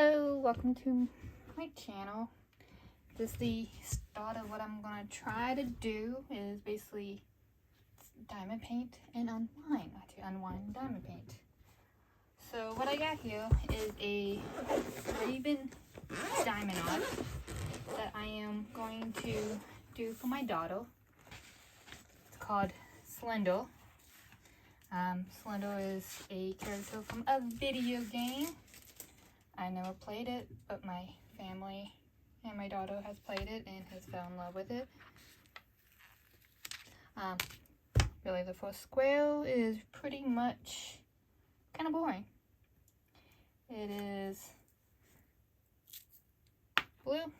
Hello, welcome to my channel. The start of what I'm gonna try to do is basically diamond paint and unwind, actually unwind diamond paint. So what I got here is a already been diamond art that I am going to do for my daughter. It's called Slender. Slender is a character from a video game. I never played it, but my family and my daughter has played it and has fell in love with it. Really, the first square is pretty much kind of boring. It is blue,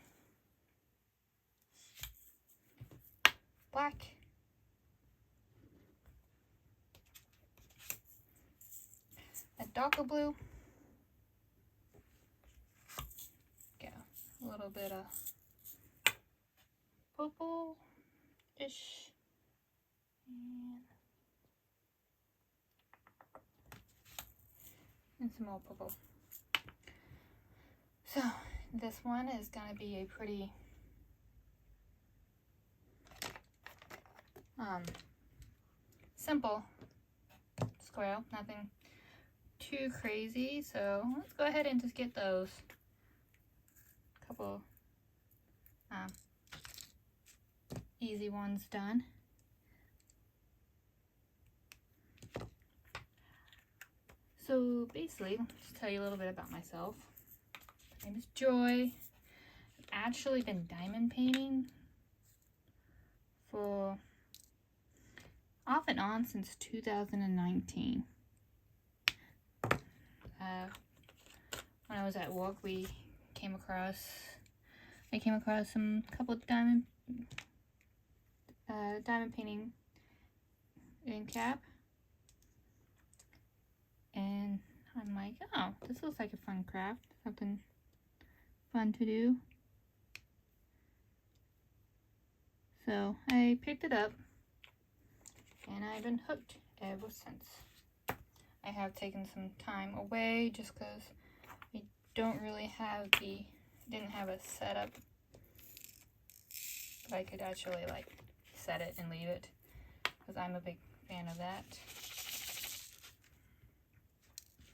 black, a darker blue, a little bit of purple-ish, and some more purple. So this one is going to be a pretty simple square, nothing too crazy. So let's go ahead and just get those couple easy ones done. So basically, just tell you a little bit about myself. My name is Joy. I've actually been diamond painting for off and on since 2019. When I was at work, I came across some couple of diamond painting in cap, and I'm like, oh, this looks like a fun craft, something fun to do. So I picked it up, and I've been hooked ever since. I have taken some time away just because I didn't have a setup, but I could actually like set it and leave it, because I'm a big fan of that.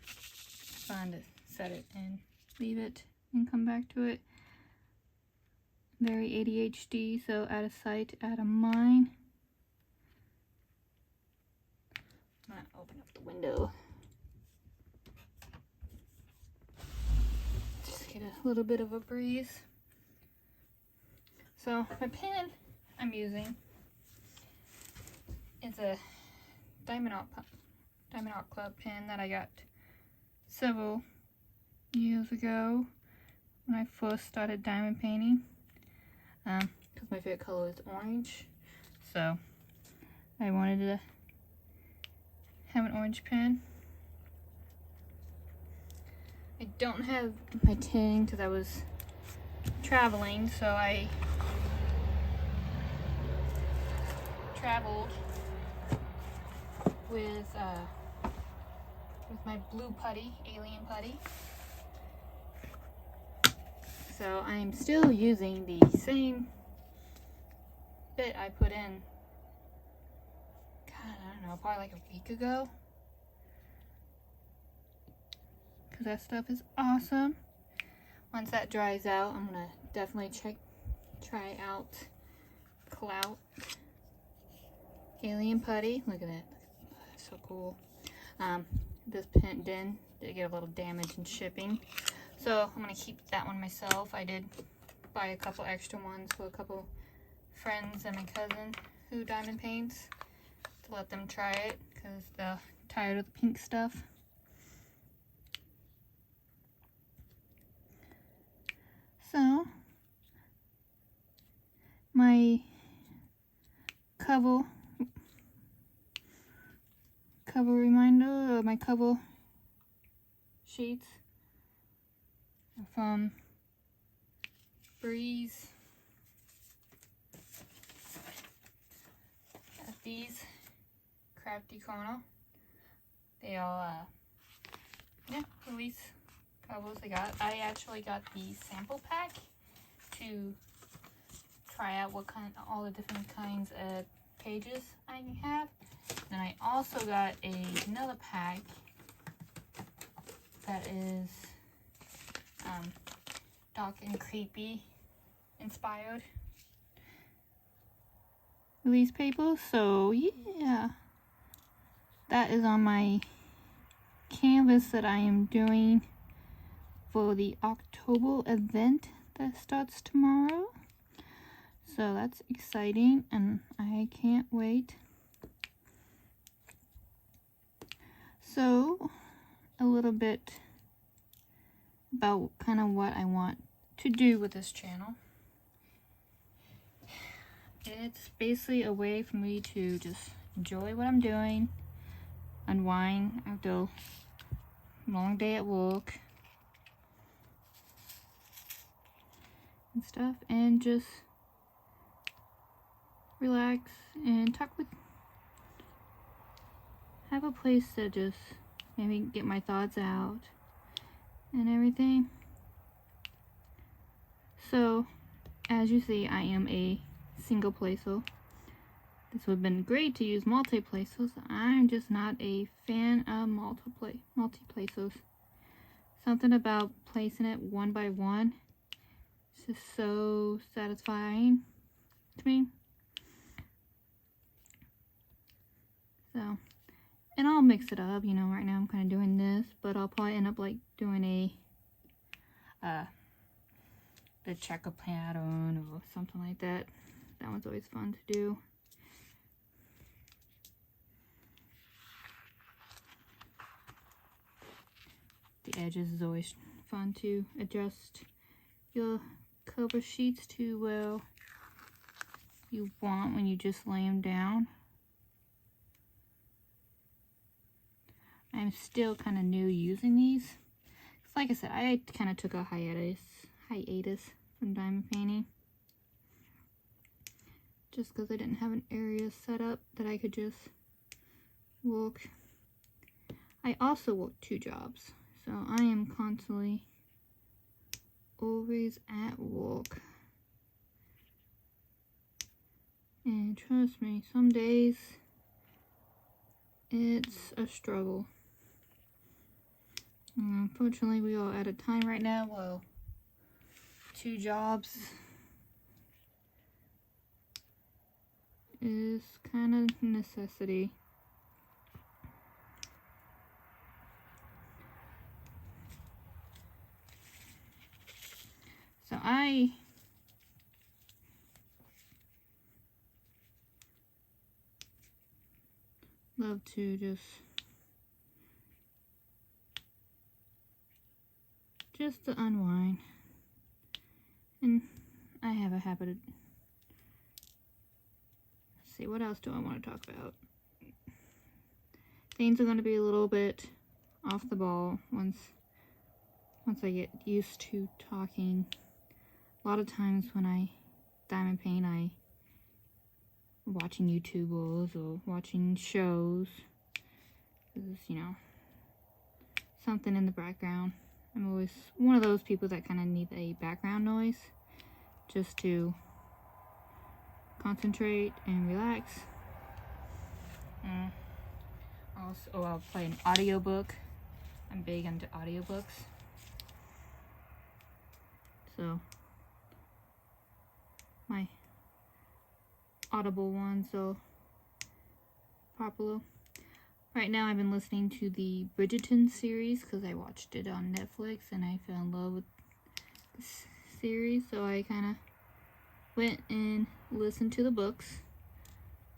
It's fun to set it and leave it and come back to it. Very ADHD, so out of sight, out of mind. I'm gonna open up the window. Just get a little bit of a breeze. So my pen I'm using is a Diamond Art Club pen that I got several years ago when I first started diamond painting. Because my favorite color is orange, so I wanted to have an orange pen. I don't have my tin because I was traveling, so I traveled with my blue putty, alien putty. So I'm still using the same bit I put in, God, I don't know, probably like a week ago. Because that stuff is awesome. Once that dries out, I'm gonna definitely try out Clout Alien Putty. Look at that, that's so cool. This pen did get a little damage in shipping, so I'm gonna keep that one myself. I did buy a couple extra ones for a couple friends and my cousin who diamond paints, to let them try it because they're tired of the pink stuff. So my cover reminder, or my cover sheets are from Breeze. Got these crafty corner. They all release covers I got. I actually got the sample pack to try out all the different kinds of pages I have. Then I also got another pack that is dark and creepy inspired release paper. So yeah, that is on my canvas that I am doing for the October event that starts tomorrow. So that's exciting and I can't wait. So a little bit about kind of what I want to do with this channel. It's basically a way for me to just enjoy what I'm doing, unwind after a long day at work and stuff, and just relax and have a place to just maybe get my thoughts out and everything. So as you see, I am a single placer. This would have been great to use multi-placers. I'm just not a fan of multi-placers. Something about placing it one by one is just so satisfying to me. So, and I'll mix it up, you know. Right now I'm kind of doing this, but I'll probably end up like doing the checker pattern or something like that. That one's always fun to do. The edges is always fun to adjust your cover sheets to where you want when you just lay them down. I'm still kind of new using these. Like I said, I kind of took a hiatus from diamond painting. Just because I didn't have an area set up that I could just work. I also work 2 jobs. So I am constantly always at work. And trust me, some days it's a struggle. Unfortunately, we are at a time right now where 2 jobs is kind of necessity. So I love to just to unwind, and I have a habit of, let's see, what else do I want to talk about? Things are going to be a little bit off the ball once I get used to talking. A lot of times when I diamond paint, I'm watching YouTubers or watching shows. There's, you know, something in the background. I'm always one of those people that kind of need a background noise just to concentrate and relax. Also, I'll play an audiobook. I'm big into audiobooks. So, my Audible ones are popular. Right now I've been listening to the Bridgerton series because I watched it on Netflix and I fell in love with this series. So I kind of went and listened to the books.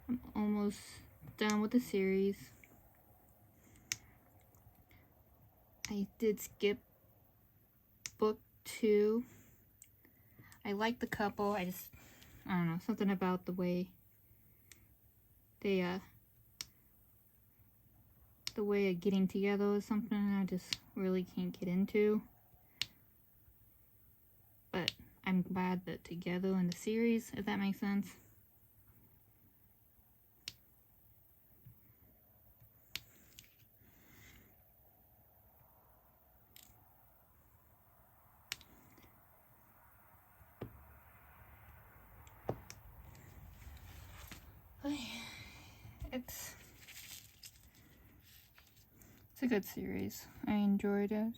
I'm almost done with the series. I did skip book 2. I like the couple. I don't know, something about the way they the way of getting together is something I just really can't get into. But I'm glad that together in the series, if that makes sense. a good series. I enjoyed it.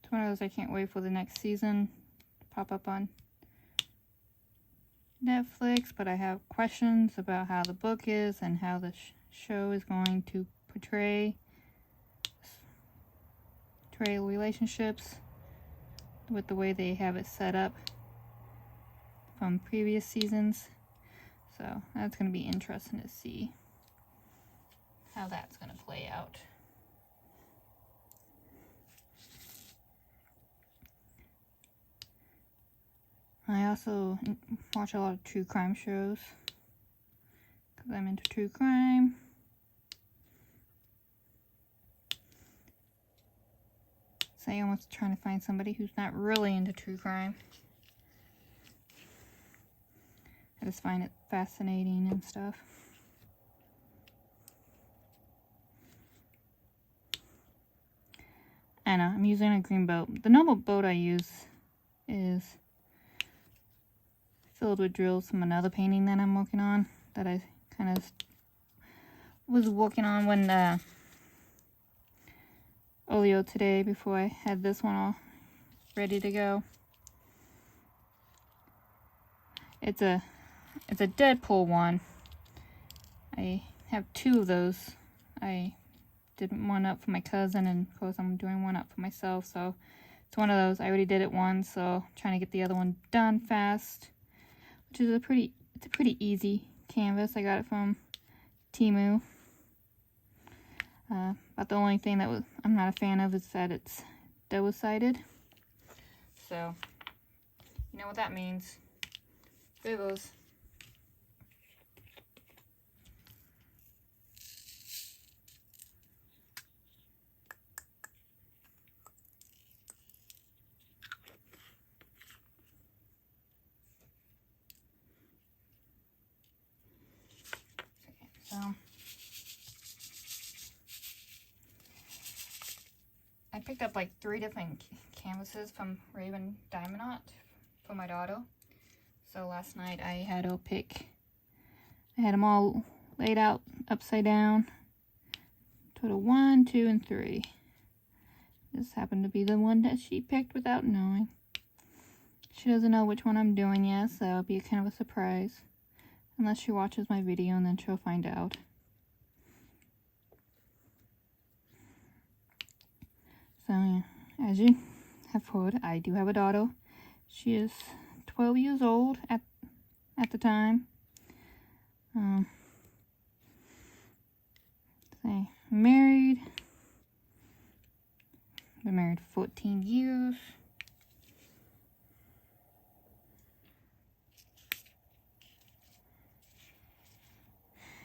It's one of those I can't wait for the next season to pop up on Netflix, but I have questions about how the book is and how the show is going to portray relationships with the way they have it set up from previous seasons. So that's going to be interesting to see how that's going to play out. I also watch a lot of true crime shows because I'm into true crime. So I'm almost trying to find somebody who's not really into true crime. I just find it fascinating and stuff. And I'm using a green boat. The normal boat I use is filled with drills from another painting that I'm working on, that I kind of was working on when earlier today before I had this one all ready to go. It's a Deadpool one. I have two of those. I did one up for my cousin, and of course I'm doing one up for myself, so it's one of those. I already did it once, so I'm trying to get the other one done fast, which is a pretty easy canvas. I got it from Temu. But the only thing that I'm not a fan of is that it's double-sided. So, you know what that means. There it goes. So I picked up like 3 different canvases from Raven Damond for my daughter. So last night I had her pick. I had them all laid out upside down. Total 1, 2, and 3. This happened to be the one that she picked without knowing. She doesn't know which one I'm doing yet, so it'll be kind of a surprise. Unless she watches my video, and then she'll find out. So yeah, as you have heard, I do have a daughter. She is 12 years old at the time. I'm married. Been married 14 years.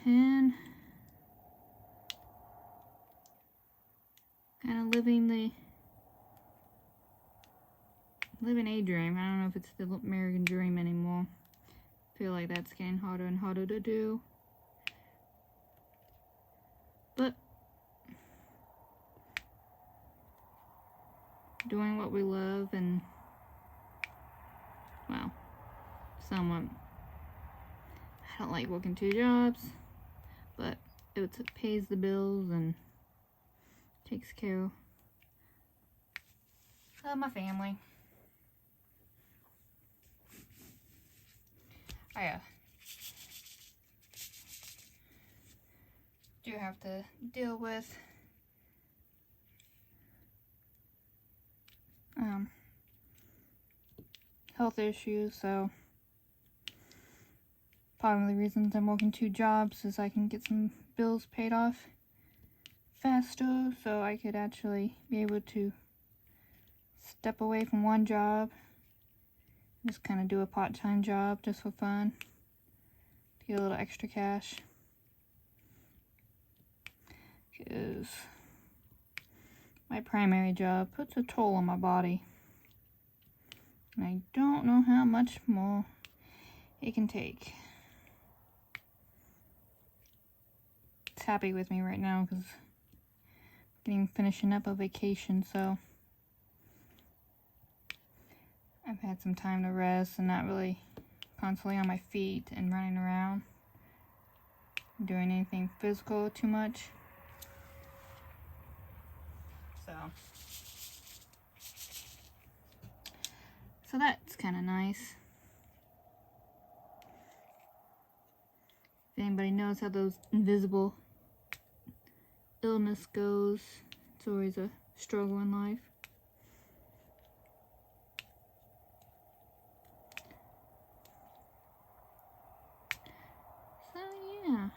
And kind of living a dream. I don't know if it's the American dream anymore. I feel like that's getting harder and harder to do. But doing what we love, and well, somewhat. I don't like working 2 jobs, but it pays the bills and takes care of my family. I do have to deal with health issues, so part of the reasons I'm working 2 jobs is I can get some bills paid off faster, so I could actually be able to step away from one job, just kind of do a part-time job just for fun, to get a little extra cash, because my primary job puts a toll on my body, and I don't know how much more it can take. It's happy with me right now because I'm finishing up a vacation, so I've had some time to rest and not really constantly on my feet and running around doing anything physical too much. So that's kind of nice. If anybody knows how those invisible illness goes, it's always a struggle in life. So yeah.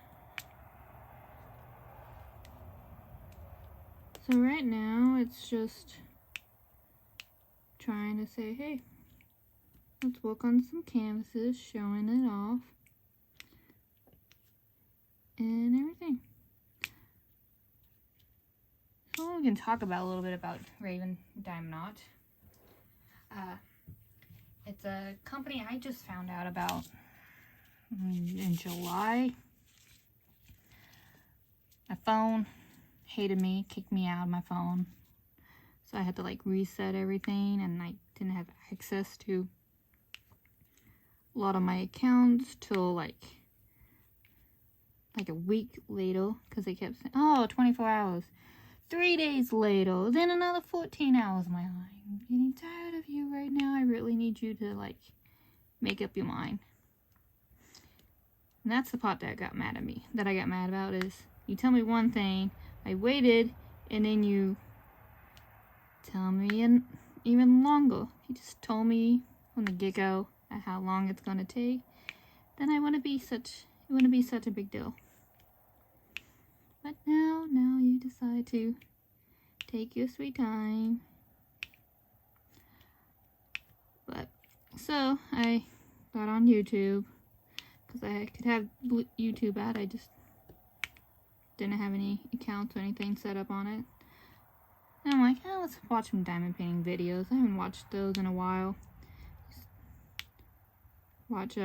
So right now it's just trying to say, hey, let's work on some canvases, showing it off and everything. So we can talk about a little bit about Raven Damond. It's a company I just found out about in July. My phone hated me, kicked me out of my phone. So I had to like reset everything, and I didn't have access to a lot of my accounts till like a week later, because they kept saying, oh, 24 hours. 3 days later, then another 14 hours. I'm getting tired of you right now. I really need you to like make up your mind. And that's the part that got mad at me. That I got mad about is you tell me one thing, I waited, and then you tell me even longer. If you just told me from the get-go at how long it's gonna take, then it wouldn't be such a big deal. But now you decide to take your sweet time. But so I got on YouTube because I could have YouTube out. I just didn't have any accounts or anything set up on it. And I'm like, oh, let's watch some diamond painting videos. I haven't watched those in a while. Just watch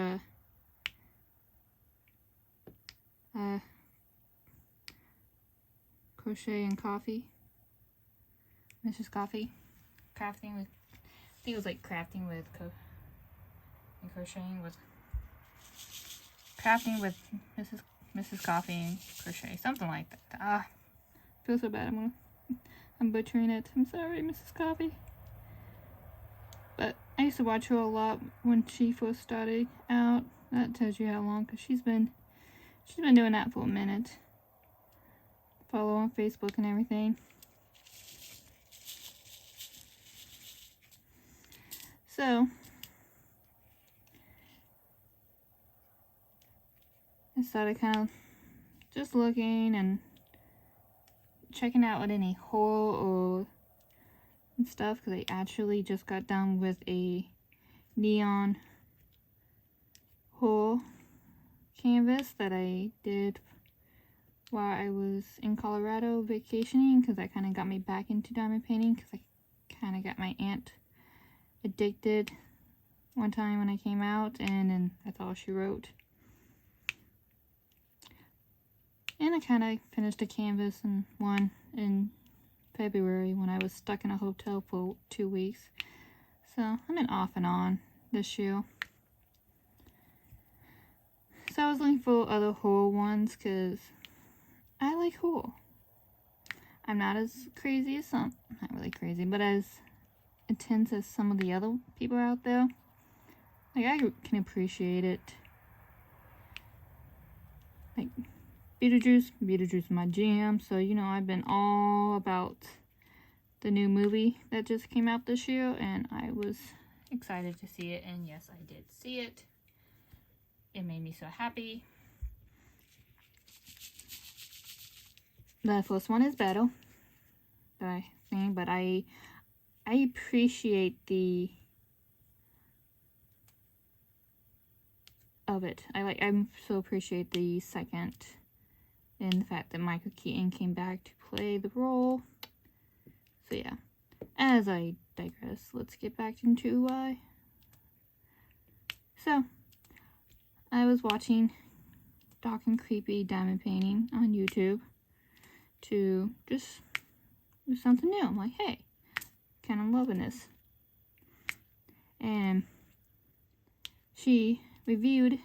Crochet and Coffee. Mrs. Coffee. Crafting with, I think it was like crafting with and crocheting with, crafting with Mrs. Coffee and crochet. Something like that. I feel so bad. I'm butchering it. I'm sorry, Mrs. Coffee. But I used to watch her a lot when she first started out. That tells you how long, because she's been doing that for a minute. Follow on Facebook and everything. So I started kind of just looking and checking out any haul or and stuff, because I actually just got done with a neon haul canvas that I did while I was in Colorado vacationing, because that kind of got me back into diamond painting, because I kind of got my aunt addicted one time when I came out, and then that's all she wrote. And I kind of finished a canvas and one in February when I was stuck in a hotel for 2 weeks. So I've been off and on this year. So I was looking for other haul ones because I like haul. I'm not as crazy as some, not really crazy, but as intense as some of the other people out there. Like, I can appreciate it. Like, Beetlejuice is my jam, so you know I've been all about the new movie that just came out this year, and I was excited to see it, and yes, I did see it. It made me so happy. The first one is better, I think, but I appreciate the of it. I so appreciate the second, and the fact that Michael Keaton came back to play the role. So yeah, as I digress, let's get back into so I was watching Dark and Creepy Diamond Painting on YouTube to just do something new. I'm like, hey, kind of loving this. And she reviewed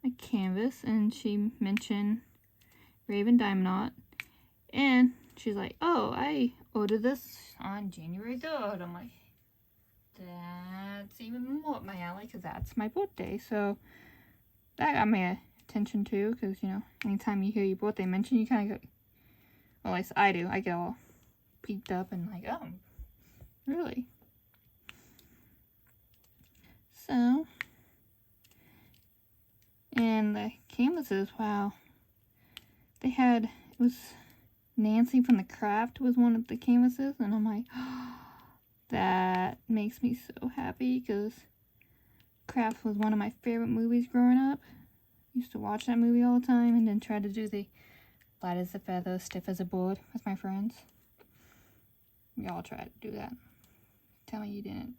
a canvas, and she mentioned Raven Damond, and she's like, oh, I ordered this on January 3rd. I'm like, that's even more up my alley because that's my birthday. So that got my attention too, because, you know, anytime you hear your birthday mentioned, you kind of go, well, at least I do. I get all peeked up and like, oh, really? So, and the canvases, wow. They had, it was Nancy from the Craft was one of the canvases, and I'm like, oh, that makes me so happy, because Craft was one of my favorite movies growing up. Used to watch that movie all the time, and then try to do the light as a feather, stiff as a board with my friends. We all tried to do that. Tell me you didn't.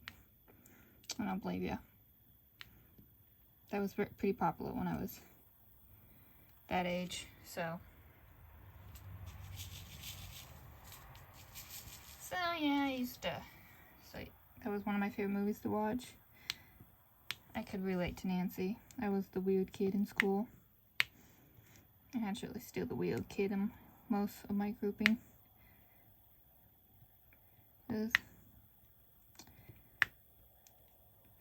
I don't believe you. That was pretty popular when I was that age, so. So yeah, I used to, so that was one of my favorite movies to watch. I could relate to Nancy. I was the weird kid in school. I'm actually still the weird kid in most of my grouping. So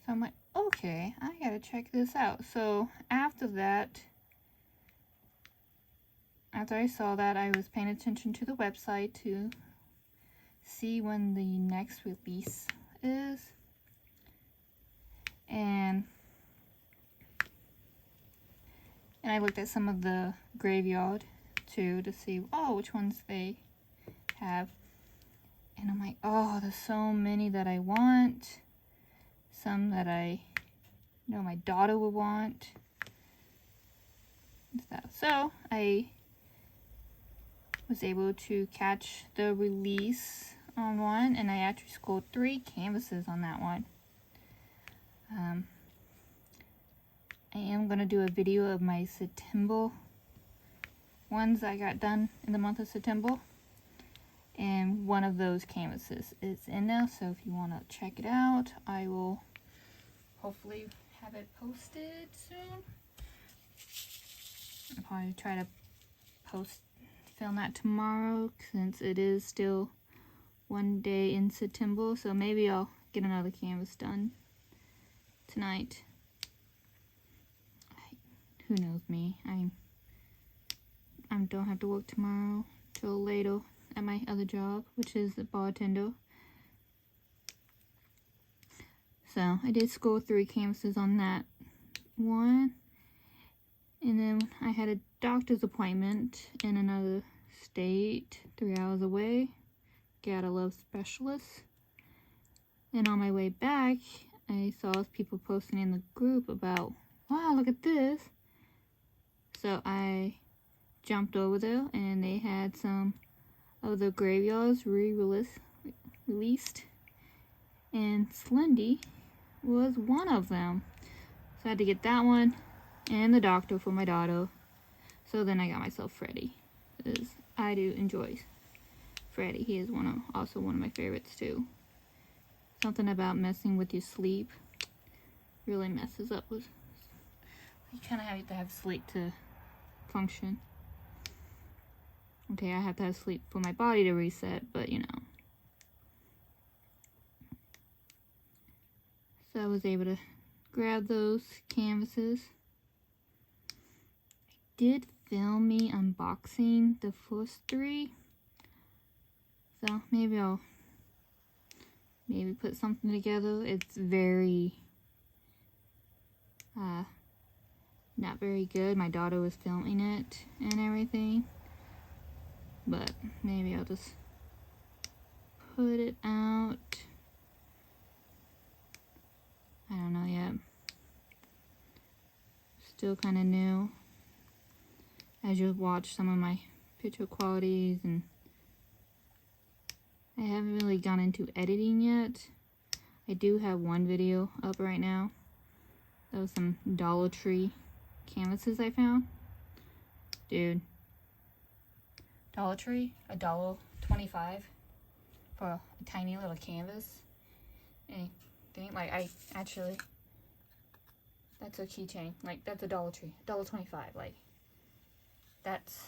I'm like, okay, I gotta check this out. So after that, after I saw that, I was paying attention to the website to see when the next release is. And I looked at some of the graveyard too to see, oh, which ones they have. And I'm like, oh, there's so many that I want. Some that I know my daughter would want. And stuff. So I was able to catch the release on one, and I actually scored 3 canvases on that one. I am going to do a video of my September ones I got done in the month of September. And one of those canvases is in there, so if you want to check it out, I will hopefully have it posted soon. I'll probably try to film that tomorrow, since it is still one day in September, so maybe I'll get another canvas done tonight. Who knows me? I don't have to work tomorrow till later at my other job, which is the bartender. So I did score 3 canvases on that one. And then I had a doctor's appointment in another state, 3 hours away. Gotta love specialists. And on my way back, I saw people posting in the group about, wow, look at this. So I jumped over there, and they had some of the graveyards released, and Slendy was one of them. So I had to get that one and the doctor for my daughter. So then I got myself Freddy, because I do enjoy Freddy. He is also one of my favorites too. Something about messing with your sleep really messes up with. You kind of have to have sleep to function. Okay, I have to have sleep for my body to reset, but you know. So I was able to grab those canvases. I did film me unboxing the first 3. So maybe I'll put something together. It's very not very good. My daughter was filming it and everything. But maybe I'll just put it out. I don't know yet. Still kind of new. As you'll watch some of my picture qualities, and I haven't really gone into editing yet. I do have one video up right now. That was some Dollar Tree canvases I found. Dude. Dollar Tree, $1.25 for a tiny little canvas. Anything like that's a keychain. Like, that's a Dollar Tree, $1.25. Like, that's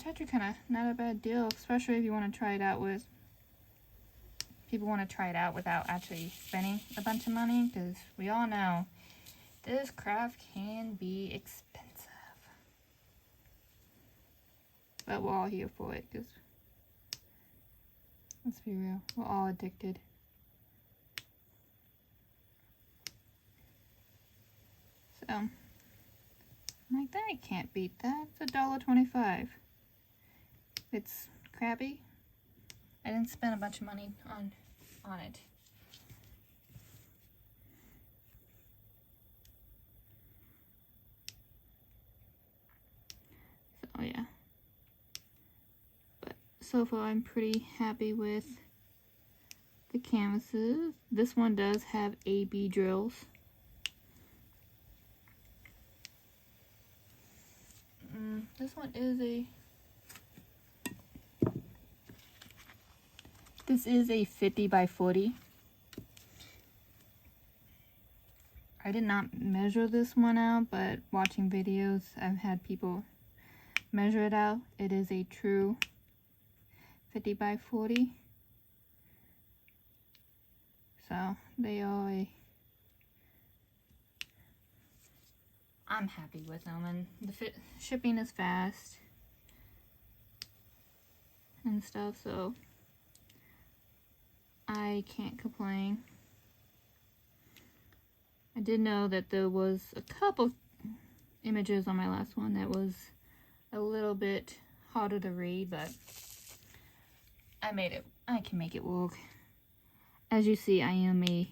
it's actually kind of not a bad deal, especially if you want to try it out with, people want to try it out without actually spending a bunch of money, because we all know this craft can be expensive. But we're all here for it, because let's be real, we're all addicted. So, I'm like, that can't beat that. It's $1.25. It's crappy. I didn't spend a bunch of money on it. So yeah. But so far I'm pretty happy with the canvases. This one does have A/B drills. This one is a 50 by 40. I did not measure this one out, but watching videos, I've had people measure it out. It is a true 50 by 40. So they are I'm happy with them, and the shipping is fast and stuff, so I can't complain. I did know that there was a couple images on my last one that was a little bit harder to read, but I can make it work. As you see, I am a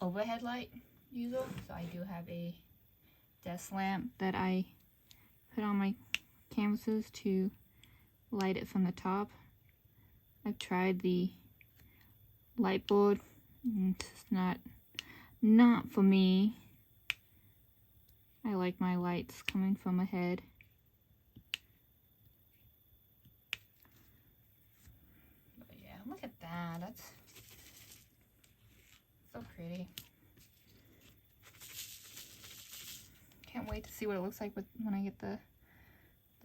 overhead light user, so I do have a desk lamp that I put on my canvases to light it from the top. I've tried the light board, it's not for me. I like my lights coming from ahead. But yeah, look at that. That's so pretty. Can't wait to see what it looks like when I get the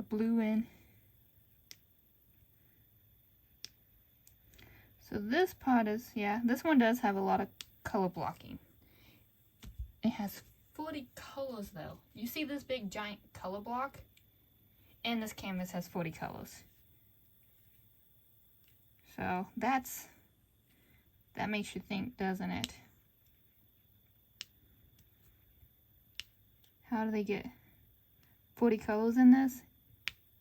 blue in. So this part is, yeah, this one does have a lot of color blocking. It has 40 colors though. You see this big giant color block? And this canvas has 40 colors. So that makes you think, doesn't it? How do they get 40 colors in this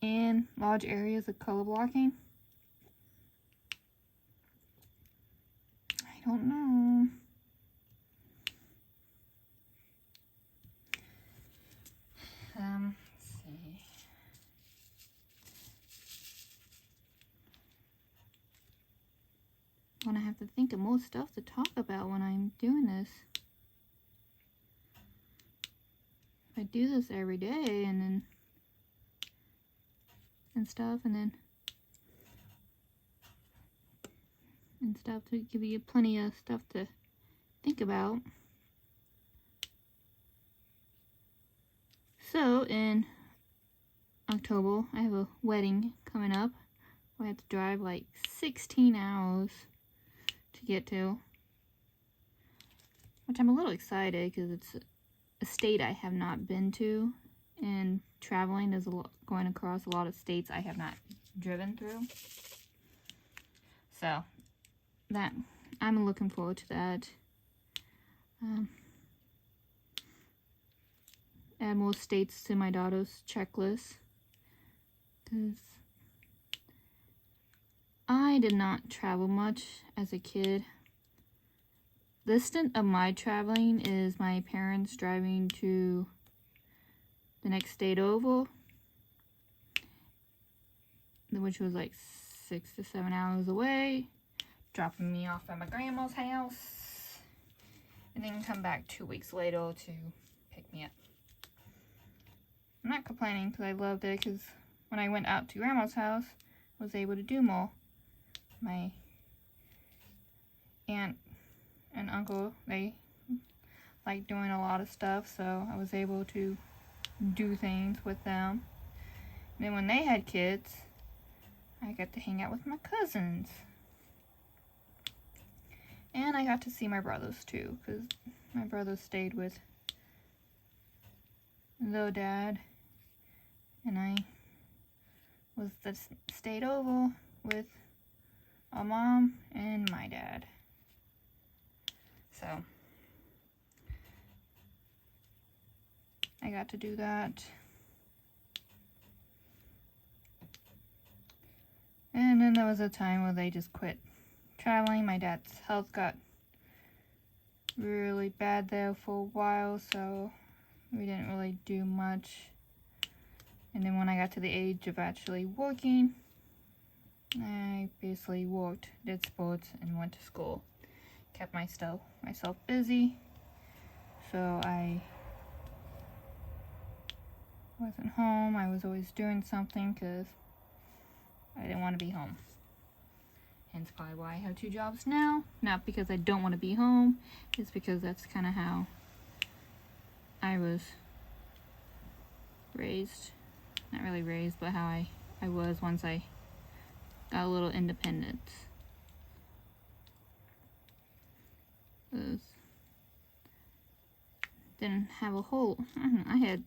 and large areas of color blocking? I don't know. Let's see. I'm gonna have to think of more stuff to talk about when I'm doing this. I do this every day and stuff to give you plenty of stuff to think about. So in October, I have a wedding coming up. I have to drive like 16 hours to get to, which I'm a little excited because it's a state I have not been to, and traveling is going across a lot of states I have not driven through. So that I'm looking forward to that. Add more states to my daughter's checklist, because I did not travel much as a kid. The extent of my traveling is my parents driving to the next state over, which was like 6 to 7 hours away, dropping me off at my grandma's house, and then come back 2 weeks later to pick me up. I'm not complaining because I loved it, because when I went out to grandma's house, I was able to do more. My aunt and uncle, they like doing a lot of stuff, so I was able to do things with them. then when they had kids, I got to hang out with my cousins. And I got to see my brothers too, because my brothers stayed with their dad, and I stayed over with our mom and my dad. So I got to do that. And then there was a time where they just quit traveling. My dad's health got really bad there for a while, so we didn't really do much. And then when I got to the age of actually working, I basically worked, did sports, and went to school. Kept myself busy, so I wasn't home. I was always doing something because I didn't want to be home. Hence probably why I have 2 jobs now. Not because I don't want to be home, it's because that's kind of how I was raised. Not really raised, but how I was once I got a little independent. Didn't have a whole, I don't know, I had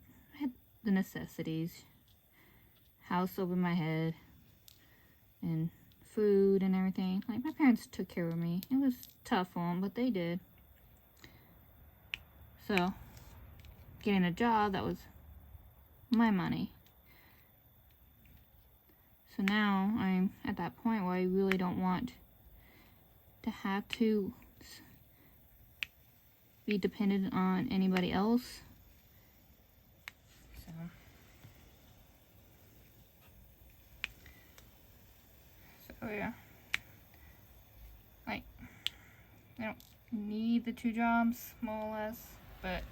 the necessities. House over my head, and food and everything. Like, my parents took care of me. It was tough for them, but they did. So, getting a job, that was my money. So now I'm at that point where I really don't want to have to be dependent on anybody else. So yeah, like, I don't need the 2 jobs, more or less, but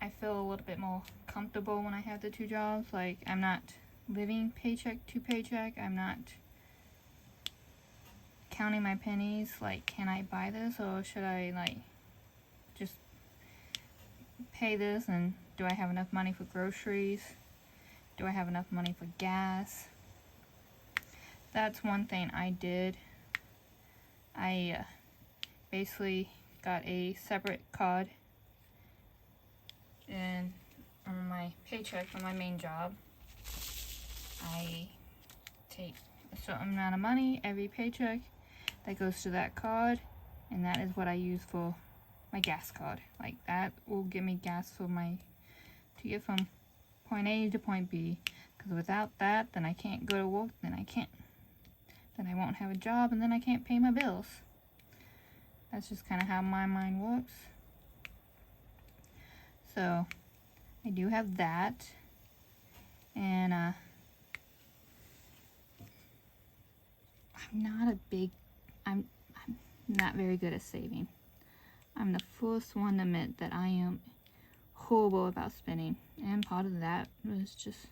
I feel a little bit more comfortable when I have the 2 jobs. Like, I'm not living paycheck to paycheck. I'm not counting my pennies. Like, can I buy this, or should I, like, just pay this, and do I have enough money for groceries? Do I have enough money for gas? That's one thing I did. I basically got a separate card, and on my paycheck from my main job, I take a certain amount of money every paycheck that goes to that card, and that is what I use for my gas card. Like, that will give me gas for to get from point A to point B, because without that, then I can't go to work, then I won't have a job, and then I can't pay my bills. That's just kind of how my mind works. So I do have that, and I'm not very good at saving. I'm the first one to admit that I am horrible about spending, and part of that was just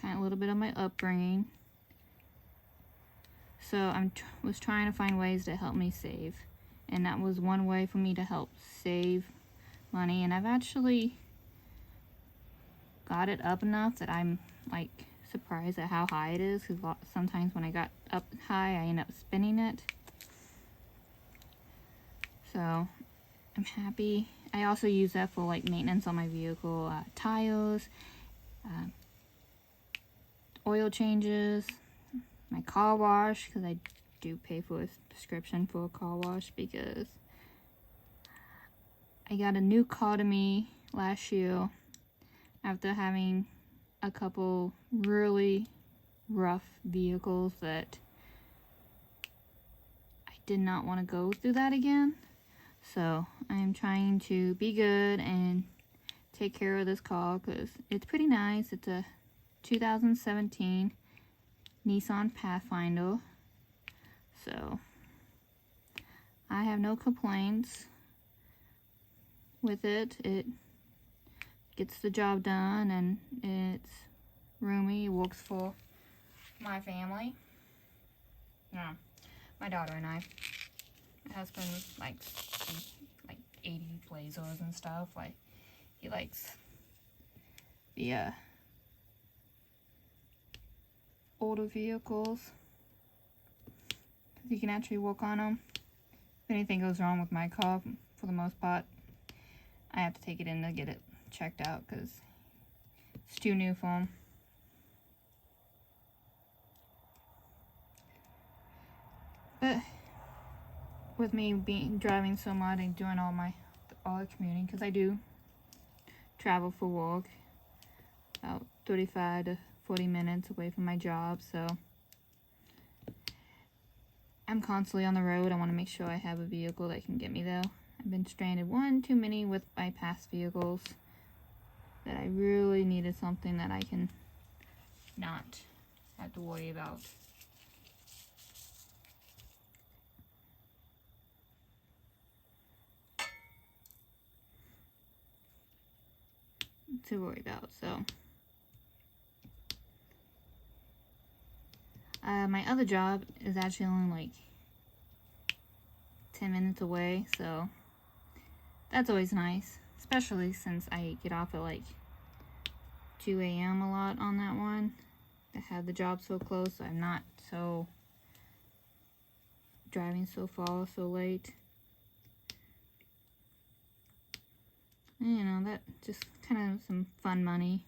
kind of a little bit of my upbringing. So I was trying to find ways to help me save, and that was one way for me to help save money. And I've actually got it up enough that I'm, like, surprised at how high it is, because sometimes when I got up high, I end up spending it. So I'm happy. I also use that for, like, maintenance on my vehicle, tires, oil changes, my car wash, because I do pay for a subscription for a car wash, because I got a new car to me last year after having a couple really rough vehicles that I did not want to go through that again. So I'm trying to be good and take care of this car, because it's pretty nice. It's a 2017 Nissan Pathfinder, so I have no complaints with it. It gets the job done, and it's roomy. It works for my family. Yeah, my daughter and I. My husband likes like 80 Blazers and stuff. Like, he likes the older vehicles. You can actually work on them. If anything goes wrong with my car, for the most part, I have to take it in to get it checked out because it's too new for them. But with me driving so much and doing all the commuting, because I do travel for work, about 35 to 40 minutes away from my job, so I'm constantly on the road. I want to make sure I have a vehicle that can get me there. I've been stranded one too many with my past vehicles that I really needed something that I can not have to worry about. So my other job is actually only like 10 minutes away, so that's always nice, especially since I get off at like 2 a.m. a lot on that one. I have the job so close, so I'm not so driving so far so late. And, you know, that just kind of some fun money,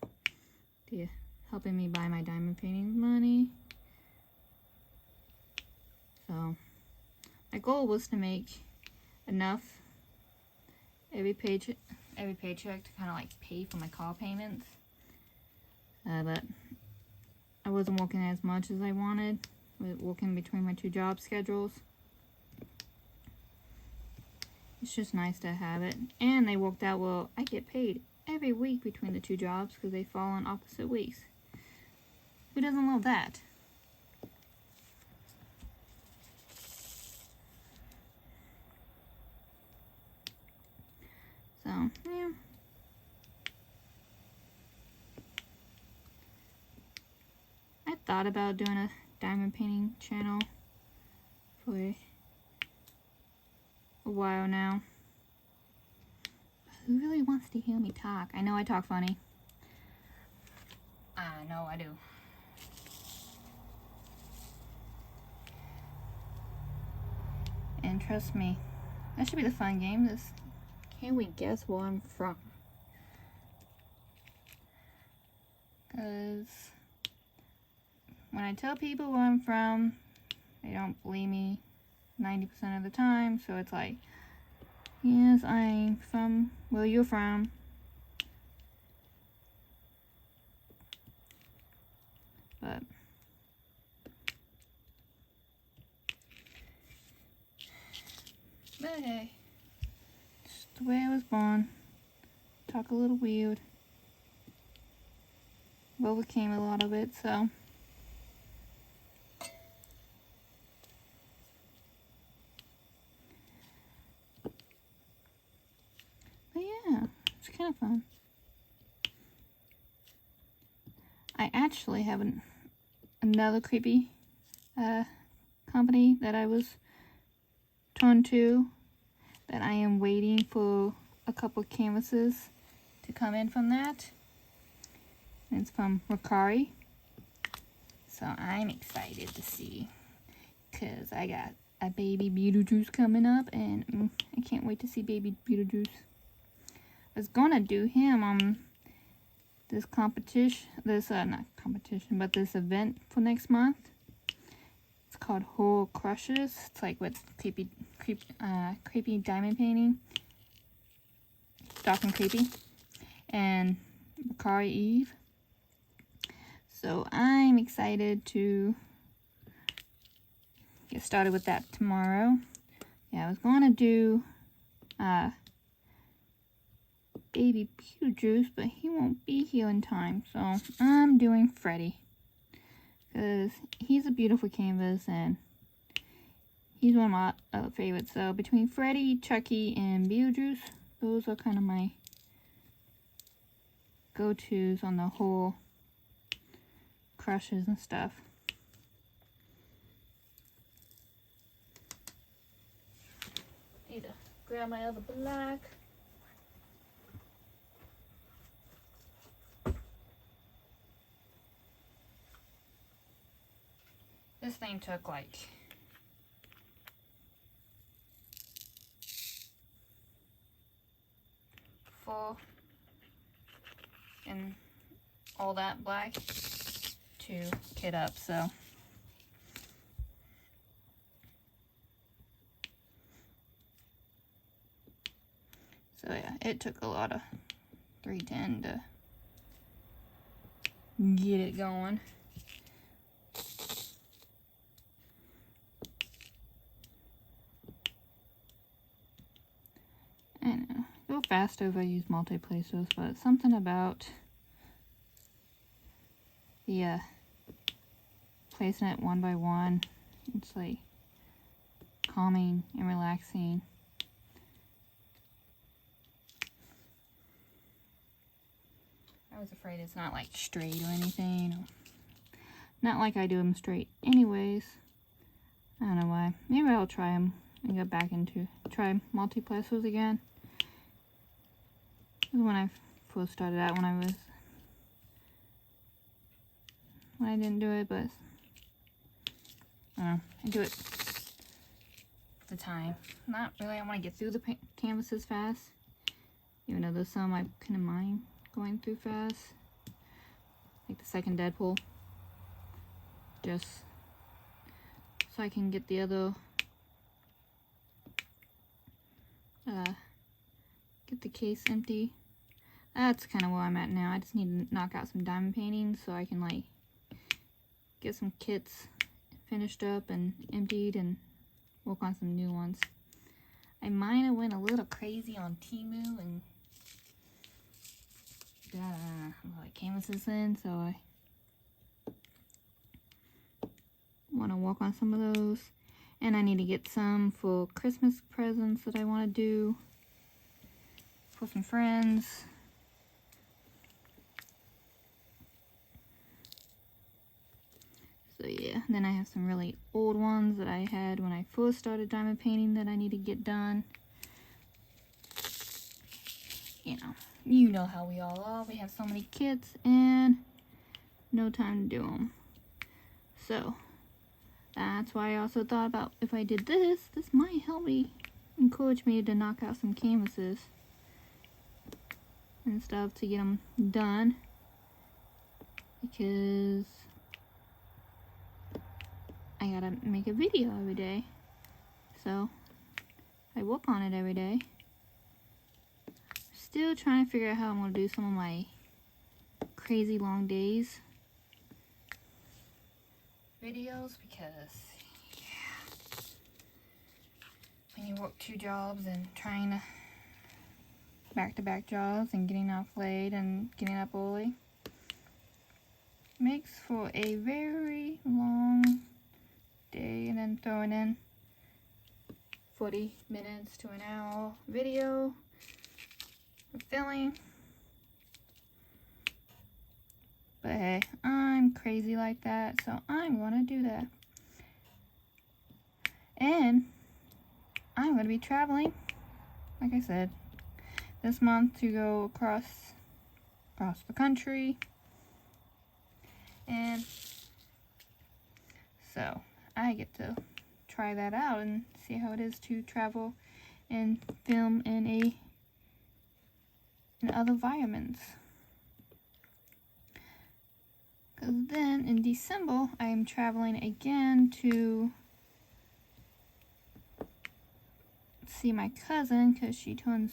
helping me buy my diamond painting money. So my goal was to make enough every paycheck to kind of like pay for my car payments. But I wasn't working as much as I wanted, with working between my two job schedules. It's just nice to have it. And they worked out well. I get paid every week between the two jobs because they fall on opposite weeks. Who doesn't love that? So, yeah. I thought about doing a diamond painting channel for a while now. Who really wants to hear me talk? I know I talk funny. I know I do. And trust me, that should be the fun game. Can we guess where I'm from? Because when I tell people where I'm from, they don't believe me 90% of the time. So it's like, yes, I'm from where you're from. But hey, just the way I was born. Talk a little weird. Overcame a lot of it, so. But yeah, it's kind of fun. I actually have another creepy company that I was turned to, that I am waiting for a couple canvases to come in from that. And it's from Ricari. So I'm excited to see, because I got a baby Beetlejuice coming up, and I can't wait to see baby Beetlejuice. I was gonna do him on this competition, not competition, but this event for next month. It's called Horror Crushes. It's like with creepy diamond painting, dark and creepy, and Ricari Eve. So I'm excited to get started with that tomorrow. Yeah, I was going to do baby Beetlejuice, but he won't be here in time. So I'm doing Freddy, because he's a beautiful canvas and he's one of my other favorites. So between Freddy, Chucky, and Beetlejuice, those are kind of my go-tos on the whole crushes and stuff. Need to grab my other black. This thing took like full and all that black to kit up, so yeah, it took a lot of 310 to get it going. I know, go faster if I use multi-placers, but something about the placing it one by one, it's like calming and relaxing. I was afraid it's not like straight or anything. Not like I do them straight anyways. I don't know why. Maybe I'll try them and get back into try multi-placers again. This is when I first started out, when I didn't do it, but I do it at the time. Not really. I want to get through the canvases fast, even though there's some I kind of mind going through fast, like the second Deadpool, just so I can get the other get the case empty. That's kind of where I'm at now. I just need to knock out some diamond paintings so I can like get some kits finished up and emptied and work on some new ones. I might have went a little crazy on Temu and like canvases in, so I want to work on some of those. And I need to get some for Christmas presents that I want to do for some friends. So yeah, then I have some really old ones that I had when I first started diamond painting that I need to get done. You know how we all are. We have so many kits and no time to do them. So that's why I also thought about, if I did this might help me, encourage me to knock out some canvases and stuff to get them done, because I gotta make a video every day, so I work on it every day. Still trying to figure out how I'm gonna do some of my crazy long days videos, because yeah, when you work 2 jobs and trying to back-to-back jobs and getting off late and getting up early, makes for a very long day, and then throwing in 40 minutes to an hour video for filming. But hey, I'm crazy like that, so I'm gonna do that. And I'm gonna be traveling, like I said, this month to go across the country. And so I get to try that out and see how it is to travel and film in other environments. Because then in December I am traveling again to see my cousin, because she turns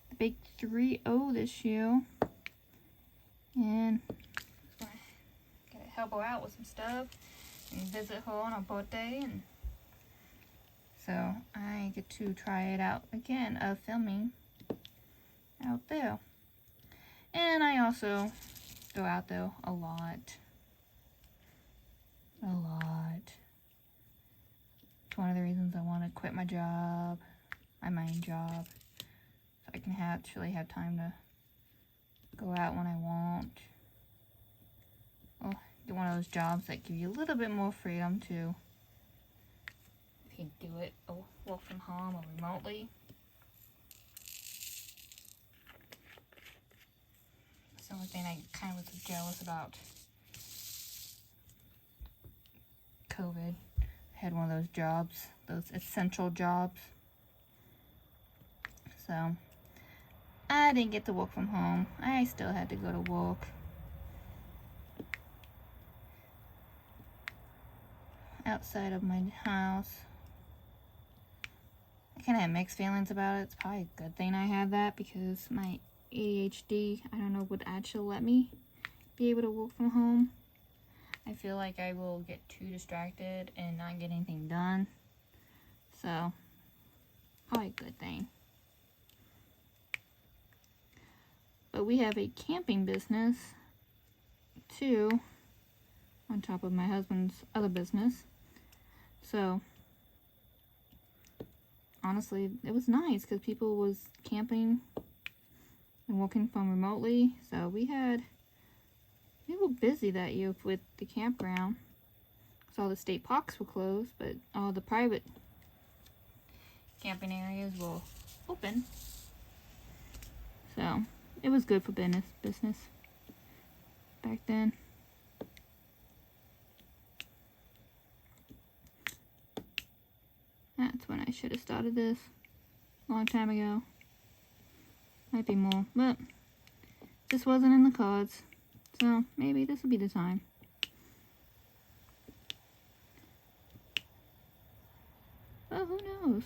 the big 3-0 this year, and gotta help her out with some stuff and visit her on her birthday. And so I get to try it out again of filming out there. And I also go out there a lot. It's one of the reasons I want to quit my job, my main job, so I can actually have time to go out when I want. Or get one of those jobs that give you a little bit more freedom to, if you do it or work from home or remotely. That's the only thing I kind of was jealous about COVID. I had one of those jobs, those essential jobs. So I didn't get to work from home. I still had to go to work. Outside of my house. I kind of have mixed feelings about it. It's probably a good thing I had that because my ADHD, I don't know, would actually let me be able to work from home. I feel like I will get too distracted and not get anything done. So, probably a good thing. But we have a camping business too, on top of my husband's other business. So, honestly, it was nice because people was camping and working from remotely. So we were busy that year with the campground. So all the state parks were closed, but all the private camping areas were open. So it was good for business back then. That's when I should have started this a long time ago. Might be more, but this wasn't in the cards. So maybe this will be the time. But who knows?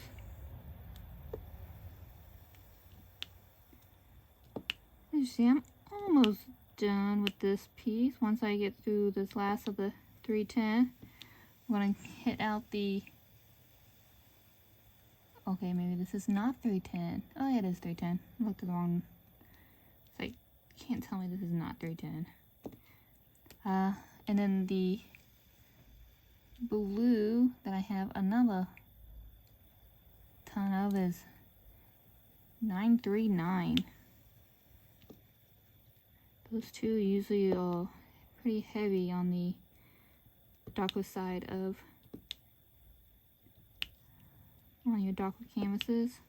As you see, I'm almost done with this piece. Once I get through this last of the 310, I'm going to hit out the... Okay, maybe this is not 310. Oh, yeah, it is 310. I looked at the wrong... It's like, you can't tell me this is not 310. And then the blue that I have another ton of is 939. Those two usually are pretty heavy on the darker side of on your darker canvases.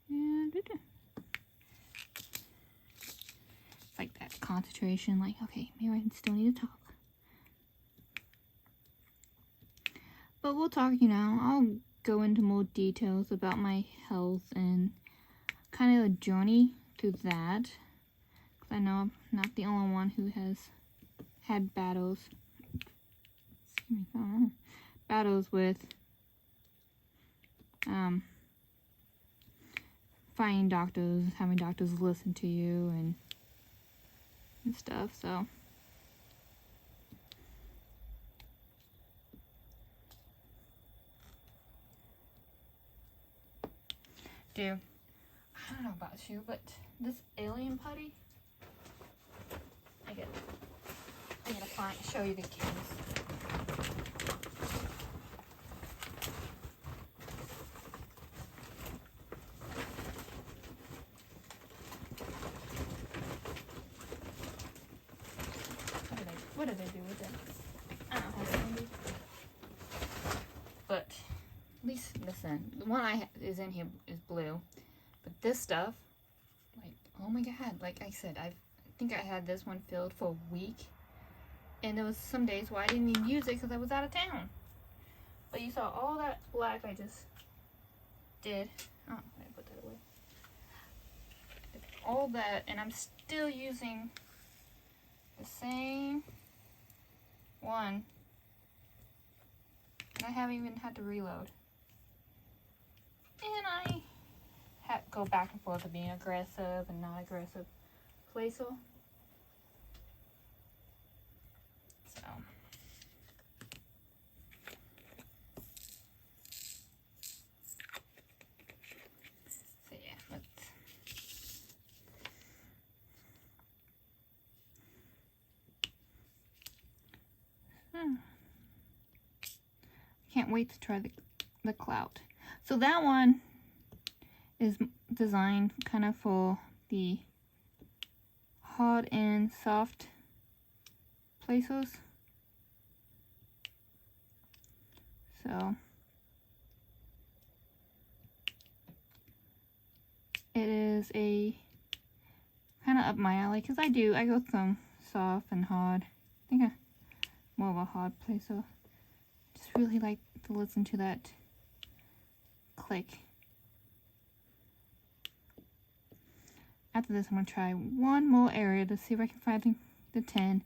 And it's like that concentration, like, okay, maybe I still need to talk. But we'll talk, you know, I'll go into more details about my health and kind of a journey through that. Because I know I'm not the only one who has had battles. Excuse me, battles with finding doctors, having doctors listen to you and stuff, so. Dude, I don't know about you, but this alien putty, I gotta show you the case. What did I do with it? I don't have any. But at least listen, the one I is in here is blue, but this stuff, like, oh my god, like I said, I think I had this one filled for a week, and there was some days where I didn't even use it because I was out of town. But you saw all that black I just did. Oh, I put that away. All that, and I'm still using the same one. I haven't even had to reload. And I go back and forth of being aggressive and not aggressive placer. So yeah, let's can't wait to try the clout. So that one is designed kind of for the hard and soft places. So just a kind of up my alley, because I go from soft and hard. I think I'm more of a hard player, so just really like to listen to that click. After this, I'm going to try one more area to see if I can find the 10.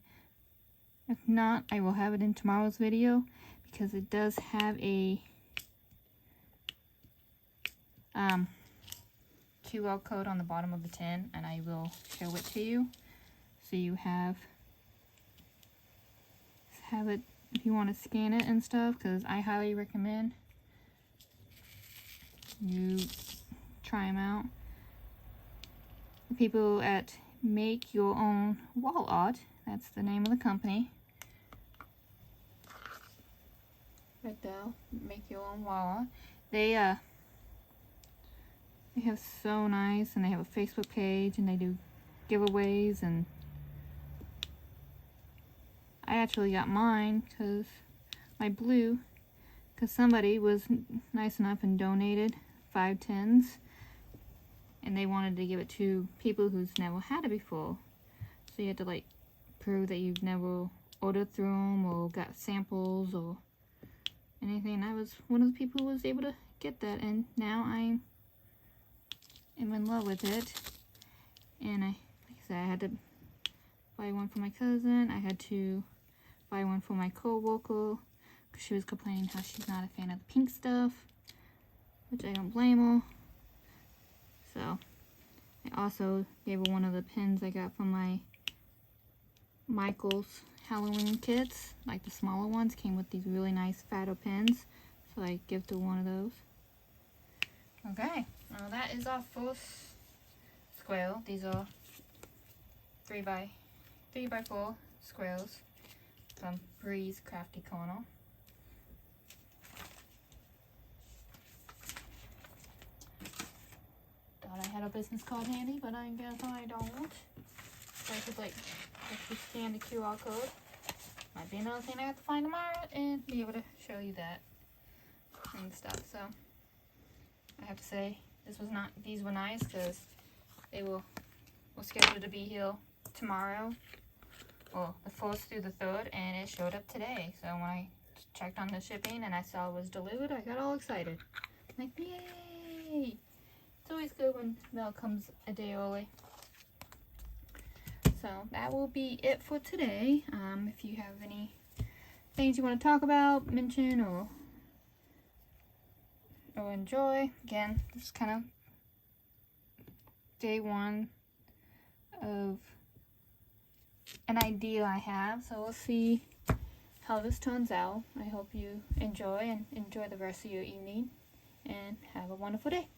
If not, I will have it in tomorrow's video, because it does have a QR code on the bottom of the tin, and I will show it to you, so you have it if you want to scan it and stuff, because I highly recommend you try them out. The people at Make Your Own Wall Art, that's the name of the company right there, Make Your Own Wall Art. They have so nice, and they have a Facebook page, and they do giveaways, and I actually got mine, because my blue, because somebody was nice enough and donated 5 tins, and they wanted to give it to people who's never had it before, so you had to like prove that you've never ordered through them or got samples or anything. I was one of the people who was able to get that, and now I'm in love with it. And like I said, I had to buy one for my cousin. I had to buy one for my co-worker, because she was complaining how she's not a fan of the pink stuff, which I don't blame her. So I also gave her one of the pins I got from my Michael's Halloween kits, like the smaller ones came with these really nice fatter pins, so I gifted her one of those. Okay, well that is our first square. These are 3x4 squares from Bree's Crafty Corner. Thought I had a business card handy, but I guess I don't. So I could like actually scan the QR code. Might be another thing I have to find tomorrow and be able to show you that and stuff. So I have to say these were nice, because they were scheduled to be here tomorrow, well, the 1st through the 3rd, and it showed up today. So when I checked on the shipping and I saw it was delivered, I got all excited. Like, yay! It's always good when mail comes a day early. So that will be it for today. If you have any things you want to talk about, mention, or enjoy, again, this is kind of day 1 of an idea I have, so we'll see how this turns out. I hope you enjoy, and enjoy the rest of your evening, and have a wonderful day.